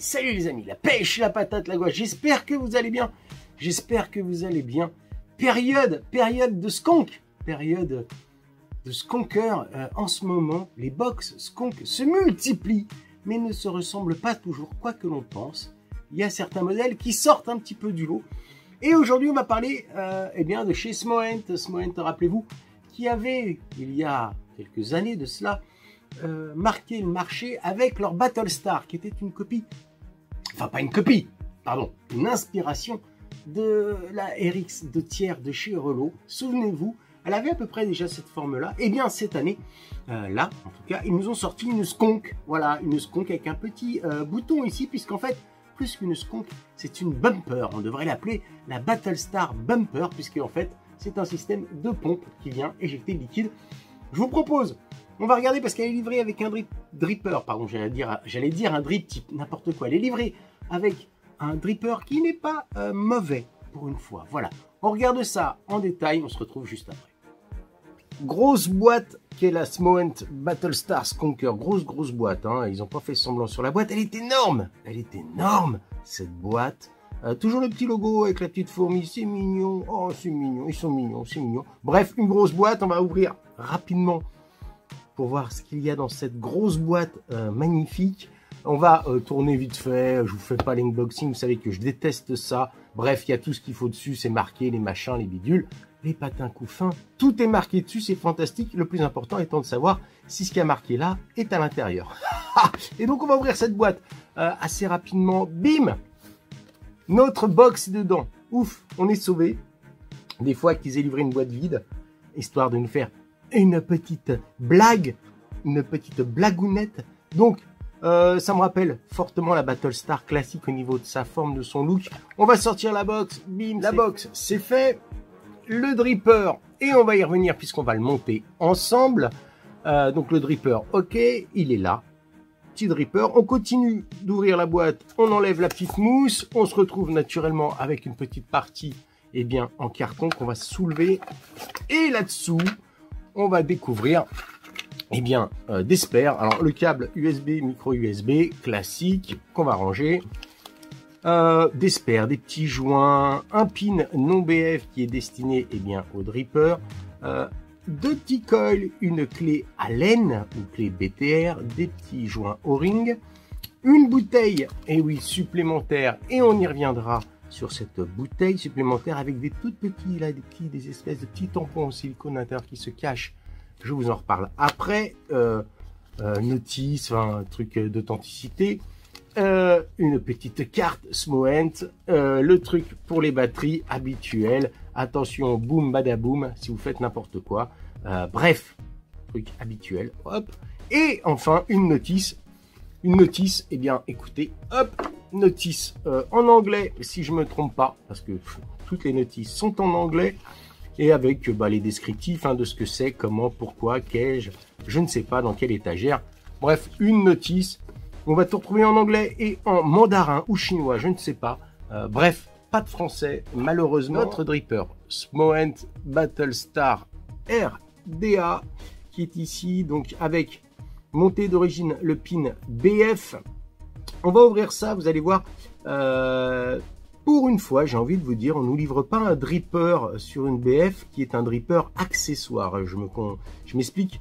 Salut les amis, la pêche, la patate, la gouache, j'espère que vous allez bien, période de skunk, période de skunker, en ce moment, les box skunk se multiplient, mais ne se ressemblent pas toujours, quoi que l'on pense, il y a certains modèles qui sortent un petit peu du lot, et aujourd'hui on va parler eh bien, de chez Smoent, rappelez-vous, qui avait, il y a quelques années de cela, marqué le marché avec leur Battlestar, qui était une copie, enfin pas une copie, pardon, une inspiration de la RX 2 tiers de chez Relo. Souvenez-vous, elle avait à peu près déjà cette forme-là. Et bien cette année, là, en tout cas, ils nous ont sorti une skunk. Voilà, une skunk avec un petit bouton ici, puisqu'en fait, plus qu'une skunk, c'est une bumper. On devrait l'appeler la Battlestar Bumper, puisque en fait, c'est un système de pompe qui vient éjecter le liquide. Je vous propose, on va regarder parce qu'elle est livrée avec un dripper, pardon, j'allais dire un drip type, n'importe quoi. Elle est livrée avec un dripper qui n'est pas mauvais pour une fois. Voilà, on regarde ça en détail, on se retrouve juste après. Grosse boîte qui est la Smoent Battlestar Skunker, grosse boîte, hein. Ils n'ont pas fait semblant sur la boîte, elle est énorme cette boîte. Toujours le petit logo avec la petite fourmi, c'est mignon, oh c'est mignon, ils sont mignons, c'est mignon. Bref, une grosse boîte, on va ouvrir rapidement pour voir ce qu'il y a dans cette grosse boîte magnifique. On va tourner vite fait, je vous fais pas l'unboxing, vous savez que je déteste ça. Bref, il y a tout ce qu'il faut dessus, c'est marqué, les machins, les bidules, les patins couffins, tout est marqué dessus, c'est fantastique. Le plus important étant de savoir si ce qui a marqué là est à l'intérieur. Et donc on va ouvrir cette boîte assez rapidement, bim, notre box dedans. Ouf, on est sauvé. Des fois qu'ils aient livré une boîte vide, histoire de nous faire une petite blague, une petite blagounette. Donc, ça me rappelle fortement la Battlestar classique au niveau de sa forme, de son look. On va sortir la box, bim, la box, c'est fait. Le dripper, et on va y revenir puisqu'on va le monter ensemble. Donc le dripper, ok, il est là. Petit dripper, on continue d'ouvrir la boîte, on enlève la petite mousse, on se retrouve naturellement avec une petite partie, eh bien, en carton qu'on va soulever. Et là-dessous, on va découvrir, eh bien, des spares. Alors, le câble USB, micro USB, classique, qu'on va ranger. Des spares, des petits joints, un pin non BF qui est destiné, eh bien, au dripper. Deux petits coils, une clé Allen, une clé BTR, des petits joints O-ring, une bouteille, et oui, supplémentaire, et on y reviendra sur cette bouteille supplémentaire avec des tout petits, là, des espèces de petits tampons en silicone intérieur qui se cachent. Je vous en reparle après. Notice, enfin, un truc d'authenticité. Une petite carte Smoent, le truc pour les batteries habituelles. Attention, boum badaboum, si vous faites n'importe quoi. Bref, truc habituel. Hop. Et enfin, une notice. Une notice, eh bien, écoutez, hop, notice en anglais, si je me trompe pas, parce que toutes les notices sont en anglais, et avec les descriptifs de ce que c'est, comment, pourquoi, qu'ai-je, je ne sais pas, dans quelle étagère. Bref, une notice. On va tout retrouver en anglais et en mandarin ou chinois, je ne sais pas. Bref, pas de français, malheureusement. Notre dripper, Smoent Battlestar RDA, qui est ici, donc avec montée d'origine le pin BF. On va ouvrir ça, vous allez voir. Pour une fois, j'ai envie de vous dire, on ne nous livre pas un dripper sur une BF qui est un dripper accessoire. Je m'explique.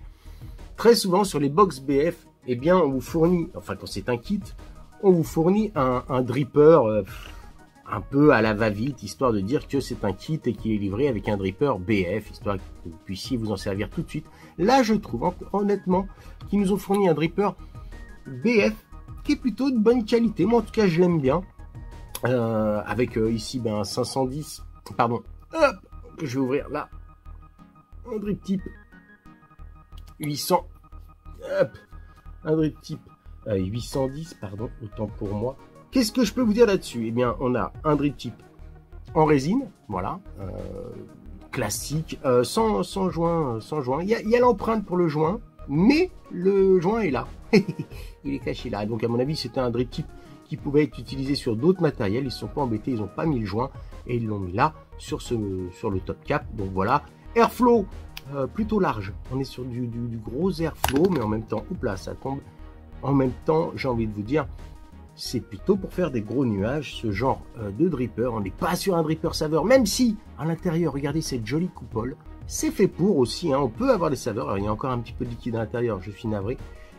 Très souvent sur les box BF, eh bien, on vous fournit, enfin quand c'est un kit, on vous fournit un dripper un peu à la va-vite, histoire de dire que c'est un kit et qui est livré avec un dripper BF, histoire que vous puissiez vous en servir tout de suite. Là, je trouve honnêtement qu'ils nous ont fourni un dripper BF qui est plutôt de bonne qualité. Moi, en tout cas, je l'aime bien. Avec ici un 510, pardon, hop, je vais ouvrir là, un drip type 800, hop, un drip type 810, pardon, autant pour moi. Qu'est-ce que je peux vous dire là-dessus? Eh bien, on a un drip type en résine, voilà, classique, sans joint, Il y a l'empreinte pour le joint, mais le joint est là, il est caché là. Donc à mon avis, c'était un drip type qui pouvait être utilisé sur d'autres matériels. Ils ne sont pas embêtés, ils n'ont pas mis le joint et ils l'ont mis là sur le top cap. Donc voilà, airflow plutôt large. On est sur du gros airflow, mais en même temps, oups là, ça tombe. En même temps, j'ai envie de vous dire, c'est plutôt pour faire des gros nuages, ce genre de dripper. On n'est pas sur un dripper saveur, même si à l'intérieur, regardez cette jolie coupole, c'est fait pour aussi, hein. On peut avoir des saveurs. Alors, il y a encore un petit peu de liquide à l'intérieur, je suis navré,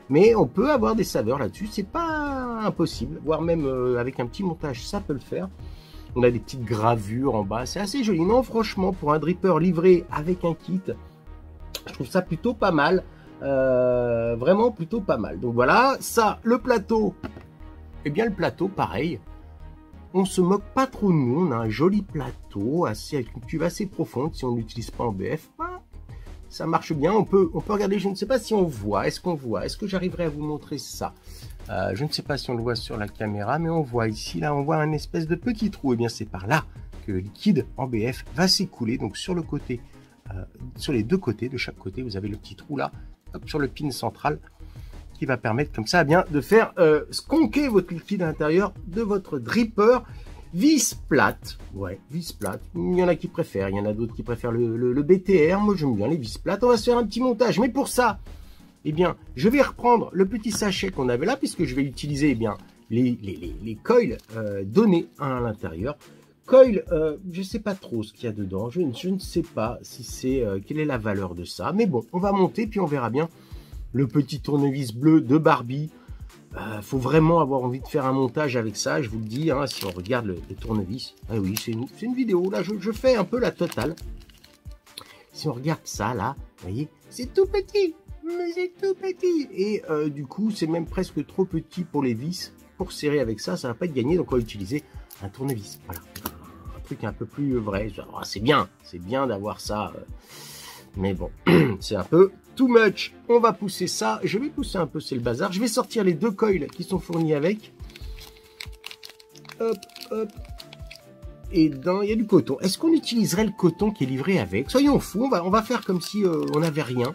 mais on peut avoir des saveurs là-dessus, c'est pas impossible, voire même avec un petit montage, ça peut le faire. On a des petites gravures en bas, c'est assez joli. Non, franchement, pour un dripper livré avec un kit, je trouve ça plutôt pas mal. Vraiment plutôt pas mal. Donc voilà, ça, le plateau. Eh bien, le plateau, pareil. On se moque pas trop de nous. On a un joli plateau, avec une cuve assez profonde. Si on n'utilise pas en BF, ça marche bien. On peut regarder. Je ne sais pas si on voit. Est-ce qu'on voit? Est-ce que j'arriverai à vous montrer ça? Je ne sais pas si on le voit sur la caméra, mais on voit ici, là, on voit un espèce de petit trou. Et bien, c'est par là que le liquide en BF va s'écouler. Donc, sur le côté, sur les deux côtés, de chaque côté, vous avez le petit trou là, hop, sur le pin central, qui va permettre comme ça bien de faire skonker votre liquide à l'intérieur de votre dripper. Vis plate, ouais, vis plate. Il y en a qui préfèrent, il y en a d'autres qui préfèrent le BTR. Moi, j'aime bien les vis plates. On va se faire un petit montage, mais pour ça, eh bien, je vais reprendre le petit sachet qu'on avait là, puisque je vais utiliser eh bien les coils donnés à l'intérieur. Coil, je ne sais pas trop ce qu'il y a dedans. Je ne sais pas si c'est quelle est la valeur de ça, mais bon, on va monter puis on verra bien. Le petit tournevis bleu de Barbie. Faut vraiment avoir envie de faire un montage avec ça, je vous le dis, hein, si on regarde le tournevis. Ah oui, c'est une vidéo, là, je fais un peu la totale. Si on regarde ça, là, vous voyez, c'est tout petit, mais c'est tout petit. Et du coup, c'est même presque trop petit pour les vis. Pour serrer avec ça, ça va pas être gagné, donc on va utiliser un tournevis. Voilà, un truc un peu plus vrai. C'est bien d'avoir ça, mais bon, c'est un peu too much. On va pousser ça. Je vais pousser un peu, c'est le bazar. Je vais sortir les deux coils qui sont fournis avec. Hop, hop. Et il y a du coton. Est-ce qu'on utiliserait le coton qui est livré avec? Soyons fous, on va faire comme si on n'avait rien.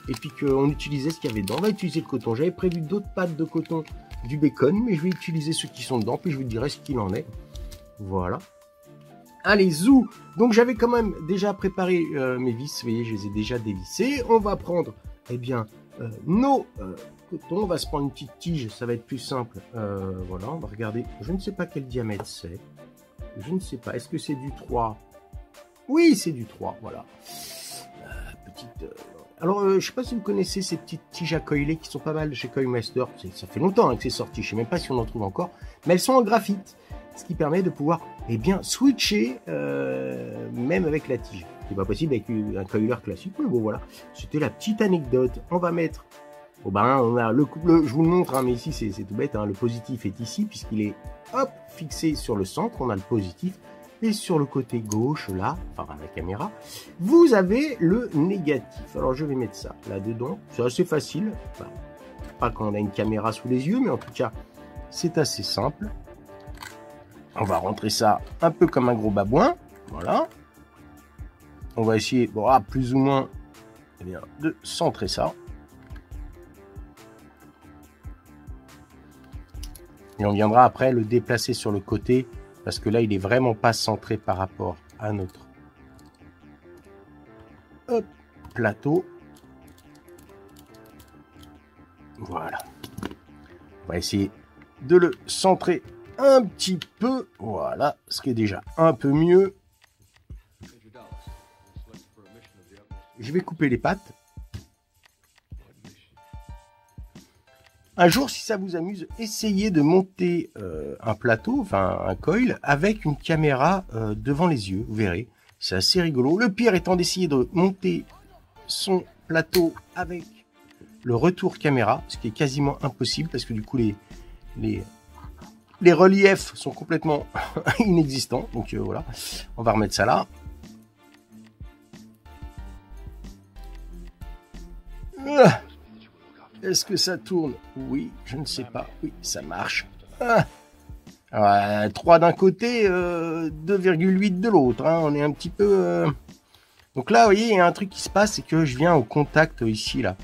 Et puis qu'on utilisait ce qu'il y avait dedans. On va utiliser le coton. J'avais prévu d'autres pâtes de coton, du bacon, mais je vais utiliser ceux qui sont dedans. Puis je vous dirai ce qu'il en est. Voilà. Allez, zou. Donc j'avais quand même déjà préparé mes vis, vous voyez, je les ai déjà dévissées. On va prendre, eh bien, nos cotons. On va se prendre une petite tige, ça va être plus simple. Voilà, on va regarder. Je ne sais pas quel diamètre c'est. Je ne sais pas. Est-ce que c'est du 3? Oui, c'est du 3, voilà. Alors, je ne sais pas si vous connaissez ces petites tiges à coiler qui sont pas mal chez Coilmaster. Ça fait longtemps hein, que c'est sorti. Je ne sais même pas si on en trouve encore. Mais elles sont en graphite. Ce qui permet de pouvoir eh bien, switcher même avec la tige. C'est pas possible avec un coiler classique, mais bon voilà. C'était la petite anecdote. On va mettre, on a je vous le montre, hein, mais ici c'est tout bête, hein, le positif est ici puisqu'il est hop fixé sur le centre, on a le positif. Et sur le côté gauche, là, enfin la caméra, vous avez le négatif. Alors je vais mettre ça là-dedans, c'est assez facile. Enfin, pas quand on a une caméra sous les yeux, mais en tout cas, c'est assez simple. On va rentrer ça un peu comme un gros babouin. Voilà. On va essayer, bon, plus ou moins, eh bien, de centrer ça. Et on viendra après le déplacer sur le côté, parce que là, il est vraiment pas centré par rapport à notre plateau. Voilà. On va essayer de le centrer un petit peu, voilà, ce qui est déjà un peu mieux. Je vais couper les pattes. Un jour, si ça vous amuse, essayez de monter un plateau, enfin un coil, avec une caméra devant les yeux, vous verrez. C'est assez rigolo. Le pire étant d'essayer de monter son plateau avec le retour caméra, ce qui est quasiment impossible, parce que du coup, les reliefs sont complètement inexistants. Donc voilà, on va remettre ça là. Est-ce que ça tourne? Oui, je ne sais pas. Oui, ça marche. 3 d'un côté, 2,8 de l'autre. Hein. On est un petit peu... Donc là, vous voyez, il y a un truc qui se passe, c'est que je viens au contact ici, là.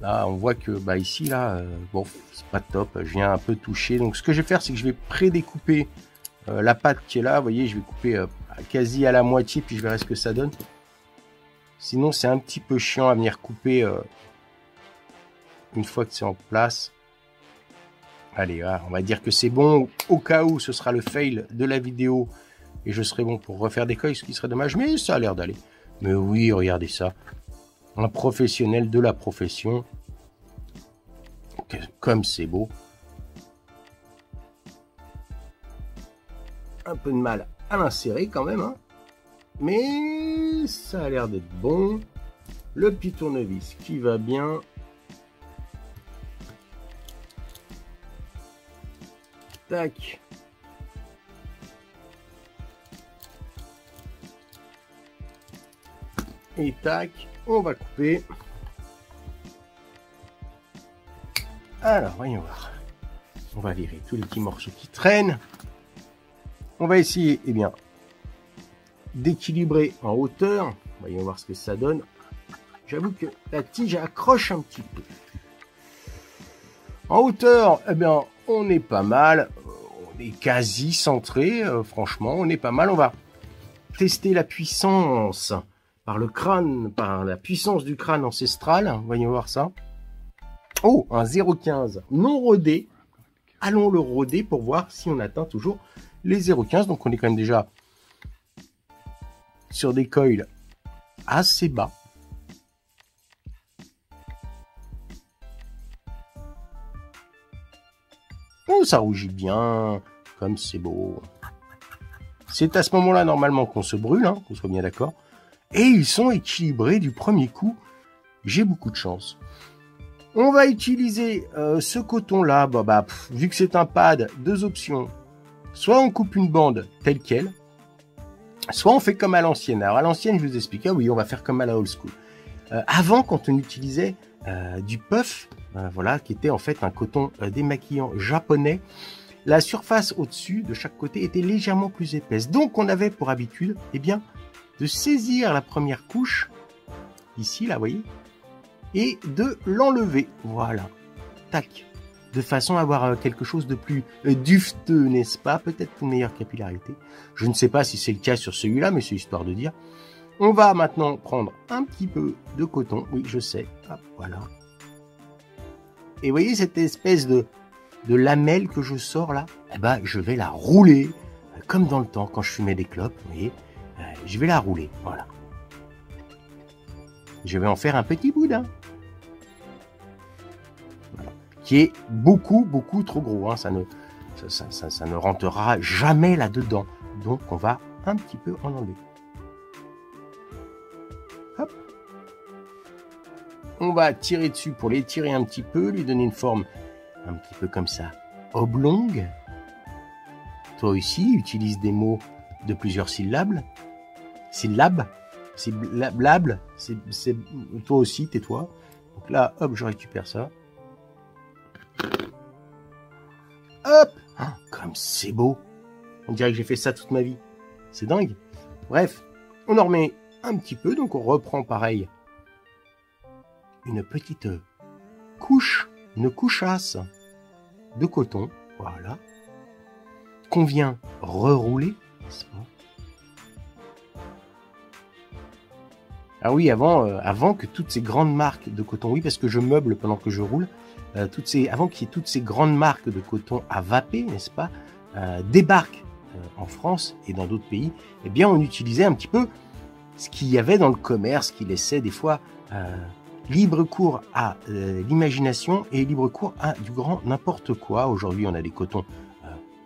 Là, on voit que bah, ici, là, bon, c'est pas top. Je viens un peu toucher. Donc ce que je vais faire, c'est que je vais pré-découper la pâte qui est là. Vous voyez, je vais couper quasi à la moitié, puis je verrai ce que ça donne. Sinon, c'est un petit peu chiant à venir couper... une fois que c'est en place. Allez, on va dire que c'est bon. Au cas où ce sera le fail de la vidéo et je serai bon pour refaire des coils, ce qui serait dommage, mais ça a l'air d'aller. Mais oui, regardez ça. Un professionnel de la profession. Comme c'est beau. Un peu de mal à l'insérer quand même, hein. Mais ça a l'air d'être bon. Le petit tournevis qui va bien. Tac. Et tac, on va couper. Alors, voyons voir. On va virer tous les petits morceaux qui traînent. On va essayer, eh bien, d'équilibrer en hauteur. Voyons voir ce que ça donne. J'avoue que la tige accroche un petit peu. En hauteur, eh bien, on est pas mal. On est quasi centré. Franchement, on est pas mal. On va tester la puissance par le crâne, par la puissance du crâne ancestral. Voyons voir ça. Oh, un 0,15 non rodé. Allons le roder pour voir si on atteint toujours les 0,15. Donc on est quand même déjà sur des coils assez bas. Oh, ça rougit bien, comme c'est beau. C'est à ce moment-là normalement qu'on se brûle, hein, qu'on soit bien d'accord. Et ils sont équilibrés du premier coup. J'ai beaucoup de chance. On va utiliser ce coton-là. Vu que c'est un pad, deux options. Soit on coupe une bande telle qu'elle, soit on fait comme à l'ancienne. Alors à l'ancienne, je vous explique, oui, on va faire comme à la old school. Avant, quand on utilisait du puff, voilà, qui était en fait un coton démaquillant japonais, la surface au-dessus de chaque côté était légèrement plus épaisse. Donc on avait pour habitude, eh bien, de saisir la première couche, ici, là, vous voyez, et de l'enlever, voilà, tac, de façon à avoir quelque chose de plus dufteux, n'est-ce pas, peut-être une meilleure capillarité. Je ne sais pas si c'est le cas sur celui-là, mais c'est histoire de dire. On va maintenant prendre un petit peu de coton, oui, je sais, hop, voilà. Et vous voyez cette espèce de lamelle que je sors là, eh ben, je vais la rouler, comme dans le temps, quand je fumais des clopes, vous voyez, je vais la rouler, voilà. Je vais en faire un petit boudin. Voilà. Qui est beaucoup, beaucoup trop gros. Hein. Ça ne rentrera jamais là-dedans. Donc, on va un petit peu en enlever. Hop. On va tirer dessus pour l'étirer un petit peu, lui donner une forme un petit peu comme ça, oblongue. Toi aussi, utilise des mots de plusieurs syllabes. Syllable, c'est toi aussi, tais-toi. Donc là, hop, je récupère ça. Hop, comme c'est beau. On dirait que j'ai fait ça toute ma vie. C'est dingue. Bref, on en remet un petit peu, donc on reprend pareil une petite couche, une couchasse de coton, voilà, qu'on vient rerouler. Ah oui, avant que toutes ces grandes marques de coton, oui, parce que je meuble pendant que je roule, avant qu'il y ait toutes ces grandes marques de coton à vapeur, n'est-ce pas, débarquent en France et dans d'autres pays, eh bien, on utilisait un petit peu ce qu'il y avait dans le commerce qui laissait des fois libre cours à l'imagination et libre cours à du grand n'importe quoi. Aujourd'hui, on a des cotons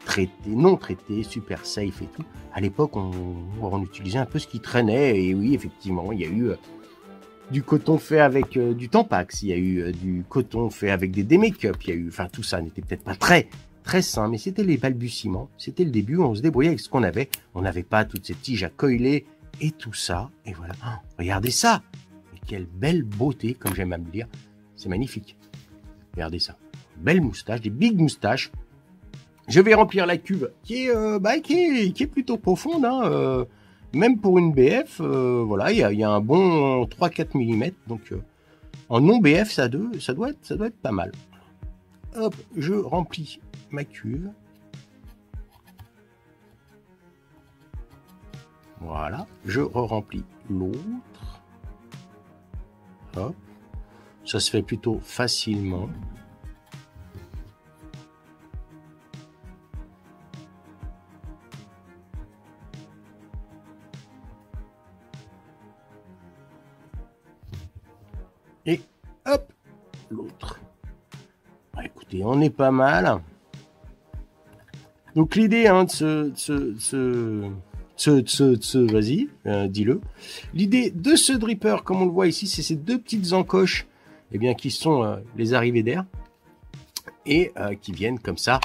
traités, non traités, super safe et tout. À l'époque, on utilisait un peu ce qui traînait. Et oui, effectivement, il y a eu du coton fait avec du Tampax. Il y a eu du coton fait avec des make-up. Il y a eu, enfin, tout ça n'était peut-être pas très sain, mais c'était les balbutiements. C'était le début. On se débrouillait avec ce qu'on avait. On n'avait pas toutes ces tiges à coiler et tout ça. Et voilà. Regardez ça. Et quelle belle beauté, comme j'aime à me dire. C'est magnifique. Regardez ça. Belle moustache, des big moustaches. Je vais remplir la cuve qui est plutôt profonde, hein, même pour une BF, voilà, il y a un bon 3-4 mm, donc en non BF ça doit être pas mal. Hop, je remplis ma cuve. Voilà, je re-remplis l'autre. Hop, ça se fait plutôt facilement. Et hop, l'autre. Bah, écoutez, on est pas mal. Donc l'idée hein, vas-y, dis-le. L'idée de ce dripper, comme on le voit ici, c'est ces deux petites encoches, eh bien, qui sont les arrivées d'air et qui viennent comme ça,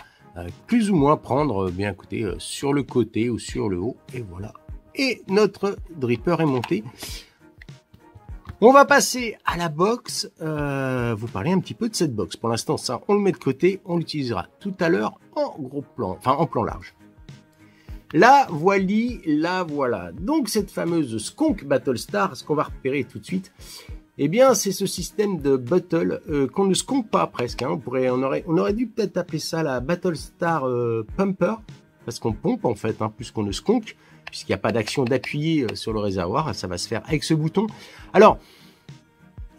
plus ou moins prendre, bien écoutez, sur le côté ou sur le haut. Et voilà. Et notre dripper est monté. On va passer à la box, vous parler un petit peu de cette box. Pour l'instant, ça, on le met de côté, on l'utilisera tout à l'heure en gros plan, enfin en plan large. La voilà. Donc cette fameuse Skunk Battlestar, ce qu'on va repérer tout de suite, eh bien c'est ce système de battle qu'on ne skunk pas presque. Hein. On aurait dû peut-être appeler ça la Battlestar Pumper, parce qu'on pompe en fait, hein, plus qu'on ne skunk. Puisqu'il n'y a pas d'action d'appuyer sur le réservoir, ça va se faire avec ce bouton. Alors,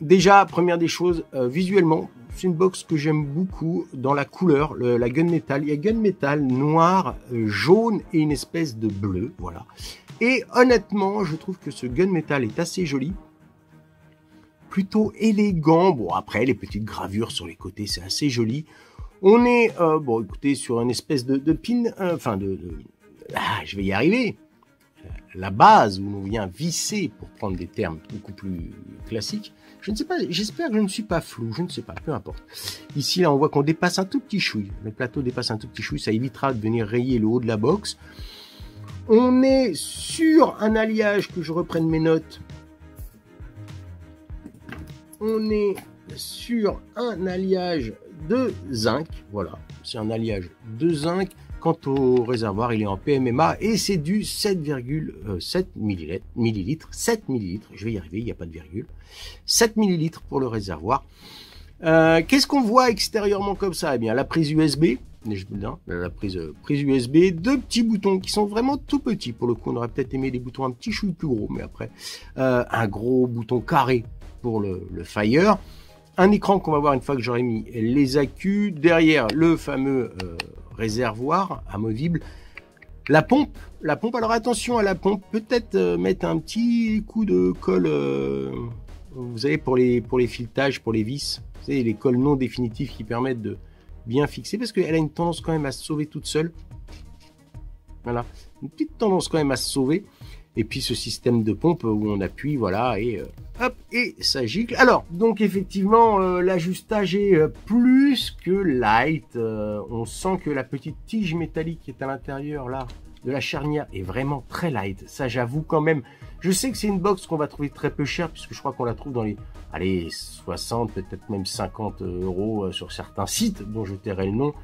déjà, première des choses, visuellement, c'est une box que j'aime beaucoup dans la couleur, la gunmetal. Il y a gunmetal noir, jaune et une espèce de bleu, voilà. Et honnêtement, je trouve que ce gunmetal est assez joli, plutôt élégant. Bon, après, les petites gravures sur les côtés, c'est assez joli. On est, bon, écoutez, sur une espèce de pin, je vais y arriver. La base où l'on vient visser, pour prendre des termes beaucoup plus classiques. Je ne sais pas, j'espère que je ne suis pas flou, je ne sais pas, peu importe. Ici, là, on voit qu'on dépasse un tout petit chouille. Le plateau dépasse un tout petit chouille, ça évitera de venir rayer le haut de la box. On est sur un alliage, que je reprenne mes notes. On est sur un alliage de zinc, voilà. C'est un alliage de zinc. Quant au réservoir, il est en PMMA et c'est du 7,7 millilitres. 7 millilitres, je vais y arriver, il n'y a pas de virgule. 7 millilitres pour le réservoir. Qu'est-ce qu'on voit extérieurement comme ça? Eh bien, la prise USB, la prise USB, deux petits boutons qui sont vraiment tout petits. Pour le coup, on aurait peut-être aimé des boutons un petit chouille plus gros, mais après, un gros bouton carré pour le Fire. Un écran qu'on va voir une fois que j'aurai mis les accus. Derrière, le fameux réservoir amovible. La pompe, alors attention à la pompe, peut-être mettre un petit coup de colle, vous savez, pour les filetages, pour les vis, vous savez, les colles non définitives qui permettent de bien fixer, parce qu'elle a une tendance quand même à se sauver toute seule. Voilà, une petite tendance quand même à se sauver. Et puis ce système de pompe où on appuie, voilà, et hop, et ça gicle. Alors, donc effectivement, l'ajustage est plus que light. On sent que la petite tige métallique qui est à l'intérieur là de la charnière est vraiment très light. Ça, j'avoue quand même. Je sais que c'est une box qu'on va trouver très peu cher, puisque je crois qu'on la trouve dans les 60, peut-être même 50 euros sur certains sites, dont je tairai le nom.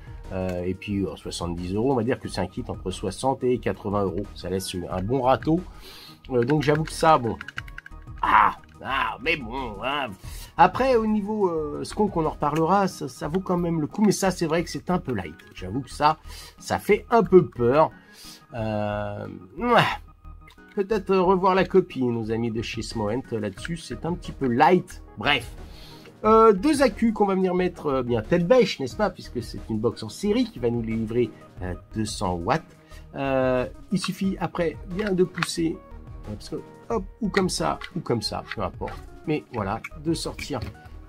Et puis 70 euros, on va dire que c'est un kit entre 60 et 80 euros. Ça laisse un bon râteau. Donc j'avoue que ça, bon. Mais bon. Hein. Après, au niveau Skunk, on en reparlera, ça vaut quand même le coup. Mais ça, c'est vrai que c'est un peu light. J'avoue que ça fait un peu peur. Peut-être revoir la copie, nos amis de chez Smoent là-dessus. C'est un petit peu light. Bref. Deux accus qu'on va venir mettre bien tête bêche, n'est-ce pas, puisque c'est une box en série qui va nous les livrer 200 watts. Il suffit après bien de pousser, parce que, hop, ou comme ça, peu importe. Mais voilà, de sortir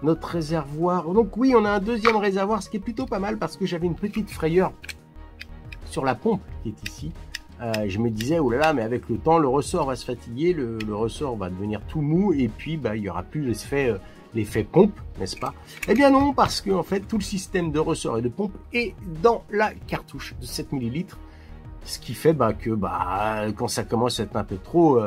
notre réservoir. Donc oui, on a un deuxième réservoir, ce qui est plutôt pas mal, parce que j'avais une petite frayeur sur la pompe qui est ici. Je me disais, oh là là, mais avec le temps, le ressort va se fatiguer, le ressort va devenir tout mou, et puis il n'y aura plus l'effet pompe, n'est-ce pas? Eh bien non, parce que en fait, tout le système de ressort et de pompe est dans la cartouche de 7 ml, ce qui fait que quand ça commence à être un peu trop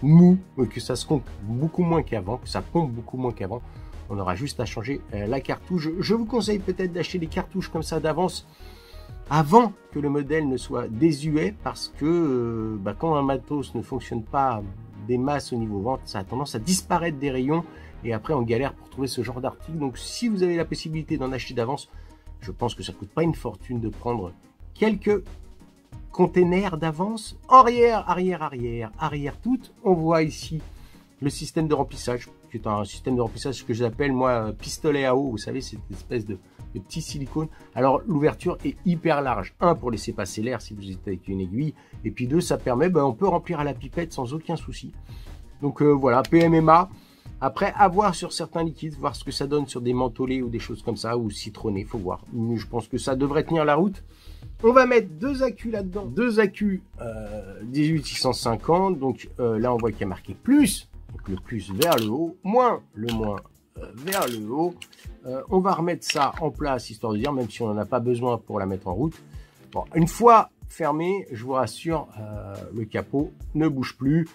mou, que ça se pompe beaucoup moins qu'avant, que ça pompe beaucoup moins qu'avant, on aura juste à changer la cartouche. Je vous conseille peut-être d'acheter des cartouches comme ça d'avance, avant que le modèle ne soit désuet, parce que quand un matos ne fonctionne pas des masses au niveau vente, ça a tendance à disparaître des rayons, et après on galère pour trouver ce genre d'article. Donc si vous avez la possibilité d'en acheter d'avance, je pense que ça coûte pas une fortune de prendre quelques containers d'avance. Arrière tout. On voit ici le système de remplissage, qui est un système de remplissage que j'appelle moi pistolet à eau. Vous savez, cette espèce de petit silicone. Alors l'ouverture est hyper large. Un, pour laisser passer l'air si vous êtes avec une aiguille, et puis deux, ça permet, on peut remplir à la pipette sans aucun souci. Donc voilà, PMMA. Après, à voir sur certains liquides, voir ce que ça donne sur des mentholés ou des choses comme ça, ou citronnés, faut voir. Mais je pense que ça devrait tenir la route. On va mettre 2 accus là-dedans, 2 accus 18650, donc là on voit qu'il y a marqué plus, donc le plus vers le haut, moins le moins vers le haut. On va remettre ça en place, histoire de dire, même si on n'en a pas besoin pour la mettre en route. Bon, une fois fermé, je vous rassure, le capot ne bouge plus.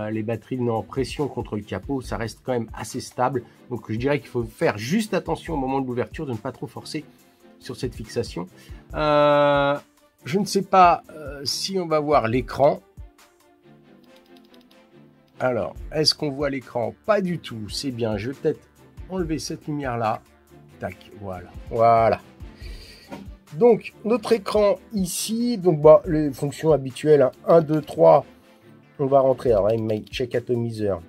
Les batteries en pression contre le capot, ça reste quand même assez stable. Donc je dirais qu'il faut faire juste attention au moment de l'ouverture, de ne pas trop forcer sur cette fixation. Je ne sais pas si on va voir l'écran. Alors, est-ce qu'on voit l'écran? Pas du tout, c'est bien. Je vais peut-être enlever cette lumière-là. Tac, voilà. Voilà. Donc, notre écran ici, donc bah, les fonctions habituelles, hein, 1, 2, 3, on va rentrer, alors check atomiseur.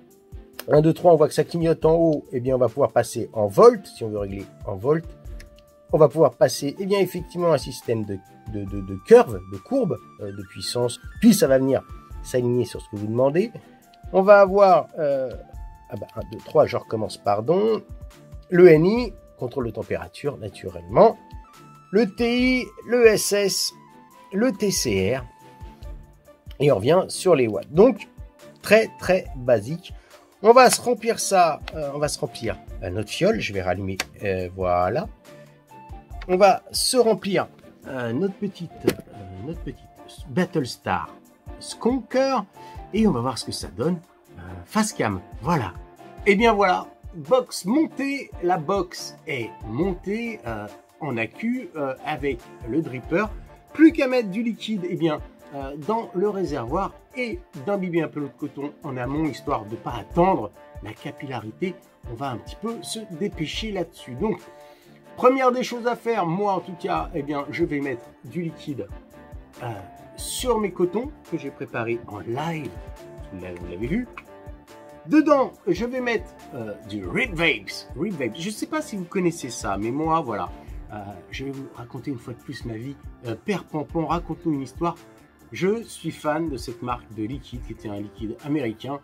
1, 2, 3, on voit que ça clignote en haut, et eh bien on va pouvoir passer en volt, si on veut régler en volt. On va pouvoir passer, eh bien effectivement, un système de curve, de courbe, de puissance, puis ça va venir s'aligner sur ce que vous demandez. On va avoir, 1, 2, 3, je recommence, pardon, le NI, contrôle de température, naturellement, le TI, le SS, le TCR, et on revient sur les watts. Donc, très très basique. On va se remplir ça, on va se remplir notre fiole, je vais rallumer, voilà. On va se remplir notre petite Battlestar Skunker, et on va voir ce que ça donne face cam. Voilà. Et bien voilà, box montée, la box est montée en accu avec le dripper. Plus qu'à mettre du liquide, et bien dans le réservoir et d'imbiber un peu de coton en amont, histoire de ne pas attendre la capillarité. On va un petit peu se dépêcher là-dessus. Donc, première des choses à faire, moi en tout cas, eh bien, je vais mettre du liquide sur mes cotons que j'ai préparés en live. Vous l'avez vu. Dedans, je vais mettre du Rib Vapes. Je ne sais pas si vous connaissez ça, mais moi, voilà. Je vais vous raconter une fois de plus ma vie. Père Pampon, raconte-nous une histoire. Je suis fan de cette marque de liquide, qui était un liquide américain.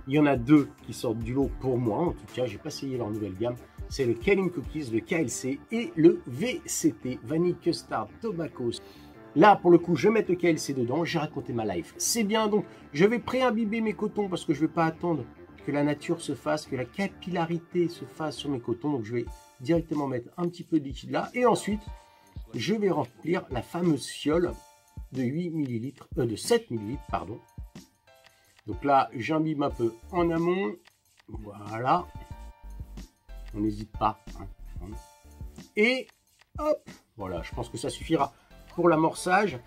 Il y en a 2 qui sortent du lot pour moi. En tout cas, j'ai pas essayé leur nouvelle gamme. C'est le Kalim Cookies, le KLC et le VCT, Vanille Custard Tobacco. Là, pour le coup, je vais mettre le KLC dedans. J'ai raconté ma life. C'est bien, donc je vais pré-imbiber mes cotons parce que je ne vais pas attendre que la nature se fasse, que la capillarité se fasse sur mes cotons. Donc, je vais directement mettre un petit peu de liquide là. Et ensuite, je vais remplir la fameuse fiole de 8 ml, de 7 ml, pardon. Donc là, j'imbibe un peu en amont. Voilà. On n'hésite pas. Hein. Et hop, voilà, je pense que ça suffira pour l'amorçage.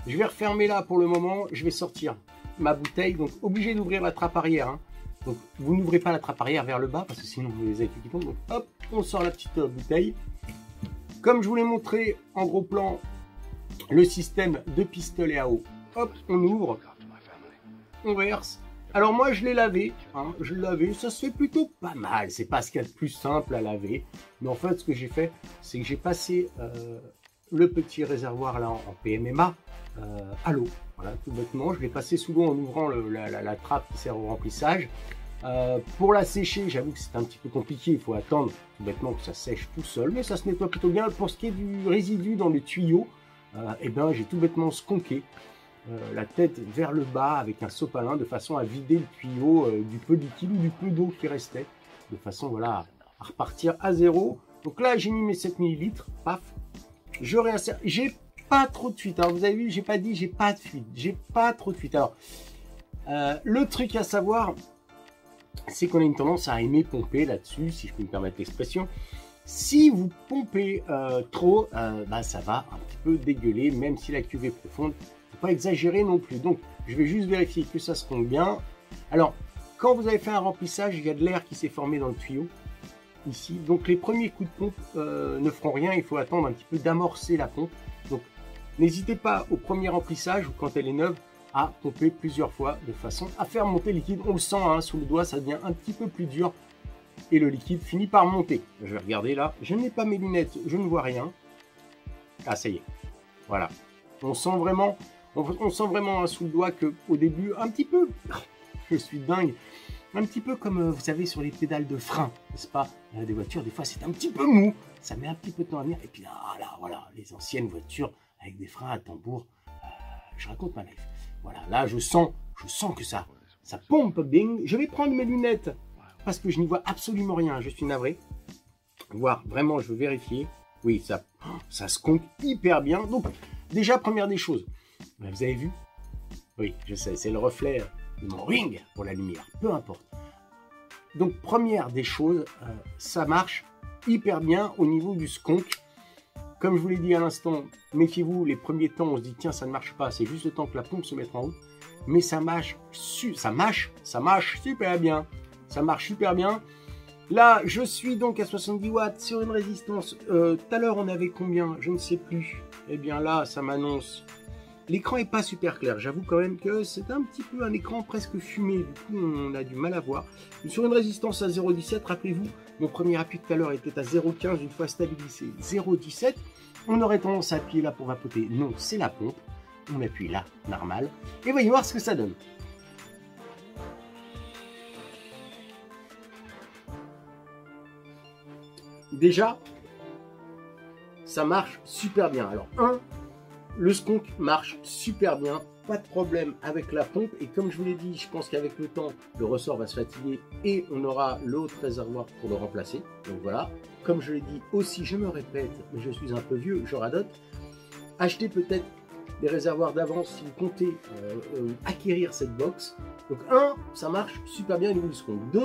Je vais refermer là pour le moment. Je vais sortir ma bouteille. Donc, obligé d'ouvrir la trappe arrière. Hein. Donc, vous n'ouvrez pas la trappe arrière vers le bas parce que sinon, vous les avez qui tombent. Donc, hop, on sort la petite bouteille. Comme je vous l'ai montré en gros plan, le système de pistolet à eau. Hop, on ouvre. On verse. Alors moi je l'ai lavé, hein, ça se fait plutôt pas mal, c'est pas ce qu'il y a de plus simple à laver, mais en fait ce que j'ai fait, c'est que j'ai passé le petit réservoir là en PMMA à l'eau, voilà, tout bêtement, je l'ai passé sous l'eau en ouvrant la trappe qui sert au remplissage. Pour la sécher, j'avoue que c'est un petit peu compliqué, il faut attendre tout bêtement que ça sèche tout seul, mais ça se nettoie plutôt bien. Pour ce qui est du résidu dans les tuyaux, eh ben, j'ai tout bêtement skunké la tête vers le bas avec un sopalin de façon à vider le tuyau du peu de liquide ou du peu d'eau qui restait, de façon voilà, à repartir à zéro. Donc là j'ai mis mes 7 ml, paf, je réinsère, j'ai pas trop de fuite, alors vous avez vu, j'ai pas dit j'ai pas de fuite, j'ai pas trop de fuite. Alors le truc à savoir, c'est qu'on a une tendance à aimer pomper là-dessus, si je peux me permettre l'expression. Si vous pompez trop, bah, ça va un petit peu dégueuler, même si la cuve est profonde. Pas exagérer non plus. Donc, je vais juste vérifier que ça se pompe bien. Alors, quand vous avez fait un remplissage, il y a de l'air qui s'est formé dans le tuyau, ici. Donc, les premiers coups de pompe ne feront rien. Il faut attendre un petit peu d'amorcer la pompe. Donc, n'hésitez pas au premier remplissage ou quand elle est neuve à pomper plusieurs fois de façon à faire monter le liquide. On le sent hein, sous le doigt, ça devient un petit peu plus dur et le liquide finit par monter. Je vais regarder là. Je n'ai pas mes lunettes, je ne vois rien. Ah, ça y est. Voilà. On sent vraiment... On sent vraiment sous le doigt qu'au début, un petit peu, je suis dingue, Un petit peu comme, vous savez, sur les pédales de frein, n'est-ce pas? Des voitures, des fois, c'est un petit peu mou. Ça met un petit peu de temps à venir. Et puis là, voilà, les anciennes voitures avec des freins à tambour. Je raconte ma life. Voilà, là, je sens que ça pompe bien. Je vais prendre mes lunettes parce que je n'y vois absolument rien. Je suis navré. Voir, vraiment, je veux vérifier. Oui, ça se compte hyper bien. Donc, déjà, première des choses. Vous avez vu? Oui, je sais, c'est le reflet de mon ring pour la lumière. Peu importe. Donc, première des choses, ça marche hyper bien au niveau du skunk. Comme je vous l'ai dit à l'instant, méfiez-vous, les premiers temps, on se dit, tiens, ça ne marche pas. C'est juste le temps que la pompe se mette en route. Mais ça marche super bien. Ça marche super bien. Là, je suis donc à 70 watts sur une résistance. Tout à l'heure, on avait combien? Je ne sais plus. Eh bien là, ça m'annonce. L'écran n'est pas super clair. J'avoue quand même que c'est un petit peu un écran presque fumé. Du coup, on a du mal à voir. Sur une résistance à 0,17, rappelez-vous, mon premier appui tout à l'heure était à 0,15. Une fois stabilisé, 0,17. On aurait tendance à appuyer là pour vapoter. Non, c'est la pompe. On appuie là, normal. Et voyons voir ce que ça donne. Déjà, ça marche super bien. Alors, le skunk marche super bien, pas de problème avec la pompe. Et comme je vous l'ai dit, je pense qu'avec le temps, le ressort va se fatiguer et on aura l'autre réservoir pour le remplacer. Donc voilà, comme je l'ai dit aussi, je me répète, mais je suis un peu vieux, je radote. Achetez peut-être des réservoirs d'avance si vous comptez acquérir cette box. Donc ça marche super bien au niveau du skunk. 2,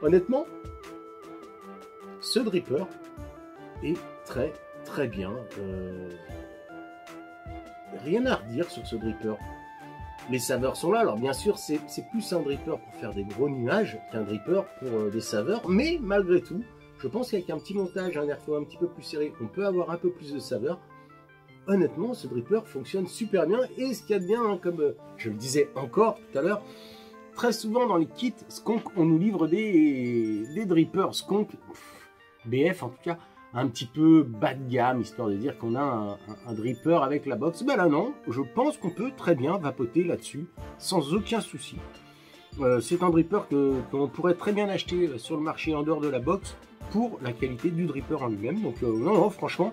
honnêtement, ce dripper est très bien. Rien à redire sur ce dripper. Les saveurs sont là. Alors bien sûr, c'est plus un dripper pour faire des gros nuages qu'un dripper pour des saveurs. Mais malgré tout, je pense qu'avec un petit montage, un airflow un petit peu plus serré, on peut avoir un peu plus de saveurs. Honnêtement, ce dripper fonctionne super bien. Et ce qu'il y a de bien, hein, comme je le disais encore tout à l'heure, très souvent dans les kits skunk, on nous livre des drippers skunk, BF en tout cas, un petit peu bas de gamme, histoire de dire qu'on a un dripper avec la box. Ben là non, je pense qu'on peut très bien vapoter là-dessus, sans aucun souci. C'est un dripper qu'on pourrait très bien acheter sur le marché en dehors de la box, pour la qualité du dripper en lui-même. Donc non, franchement...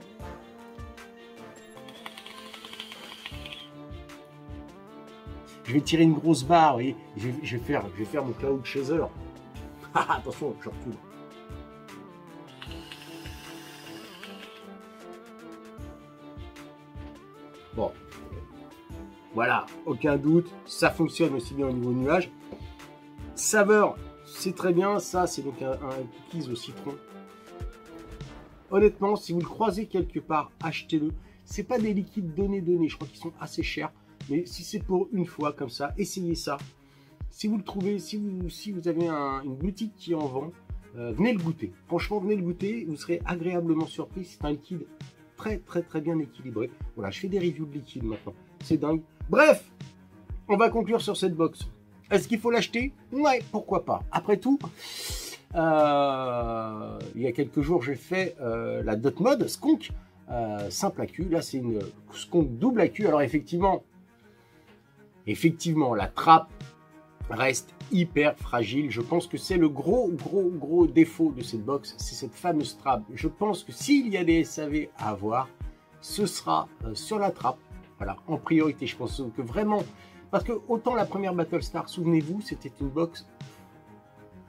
Je vais tirer une grosse barre, vous voyez. Je vais faire mon cloud chaser. Attention, je recule. Bon, voilà, aucun doute, ça fonctionne aussi bien au niveau nuage. Saveur, c'est très bien, ça c'est donc un cookies au citron. Honnêtement, si vous le croisez quelque part, achetez-le. C'est pas des liquides donnés, je crois qu'ils sont assez chers. Mais si c'est pour une fois comme ça, essayez ça. Si vous le trouvez, si vous avez une boutique qui en vend, venez le goûter. Franchement, venez le goûter, vous serez agréablement surpris. C'est un liquide très bien équilibré. Voilà, je fais des reviews de liquide maintenant. C'est dingue. Bref, on va conclure sur cette box. Est-ce qu'il faut l'acheter? Ouais, pourquoi pas. Après tout, il y a quelques jours, j'ai fait la Dot Mod Skunk simple accu. Là, c'est une Skunk double accu. Alors effectivement, la trappe reste hyper fragile. Je pense que c'est le gros défaut de cette box, c'est cette fameuse trappe. Je pense que s'il y a des SAV à avoir, ce sera sur la trappe. Voilà, en priorité. Je pense que vraiment, parce que autant la première Battlestar, souvenez-vous, c'était une box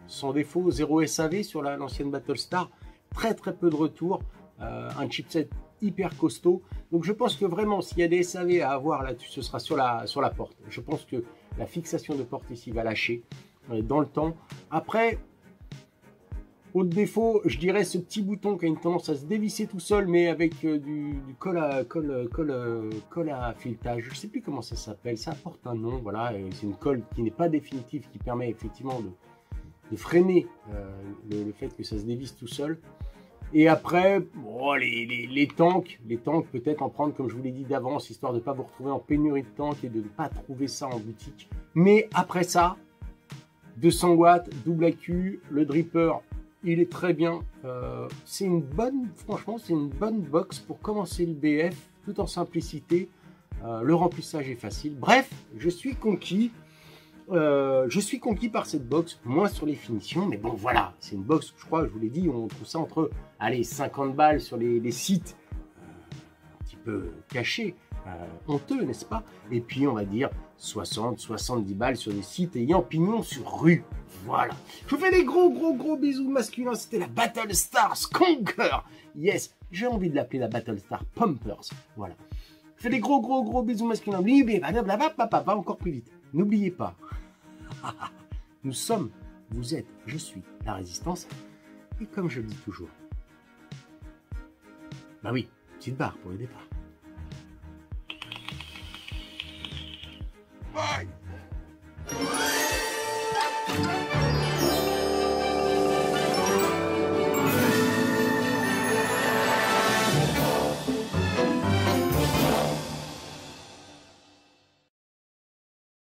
sans défaut, 0 SAV sur l'ancienne Battlestar, très peu de retours, un chipset hyper costaud. Donc je pense que vraiment, s'il y a des SAV à avoir là-dessus, ce sera sur la porte. Je pense que la fixation de porte ici va lâcher dans le temps. Après, autre défaut, je dirais ce petit bouton qui a une tendance à se dévisser tout seul, mais avec du colle à filetage. Je ne sais plus comment ça s'appelle, ça porte un nom. Voilà, c'est une colle qui n'est pas définitive, qui permet effectivement de freiner le fait que ça se dévisse tout seul. Et après, bon, les tanks peut-être en prendre, comme je vous l'ai dit d'avance, histoire de ne pas vous retrouver en pénurie de tanks et de ne pas trouver ça en boutique. Mais après ça, 200 watts, double accu, le dripper, il est très bien. Franchement, c'est une bonne box pour commencer le BF, tout en simplicité. Le remplissage est facile. Bref, je suis conquis. Je suis conquis par cette box, moins sur les finitions, mais bon voilà, c'est une box, je crois, je vous l'ai dit, on trouve ça entre, allez, 50 balles sur les sites un petit peu cachés, honteux, n'est-ce pas? Et puis on va dire 60, 70 balles sur des sites ayant pignon sur rue. Voilà. Je vous fais des gros bisous masculins, c'était la Battlestar Skunker. Yes, j'ai envie de l'appeler la Battlestar Pumpers. Voilà. Je fais des gros bisous masculins. N'oubliez pas, encore plus vite. N'oubliez pas. Nous sommes, vous êtes, je suis la résistance. Et comme je le dis toujours, bah oui, petite barre pour le départ. Bye.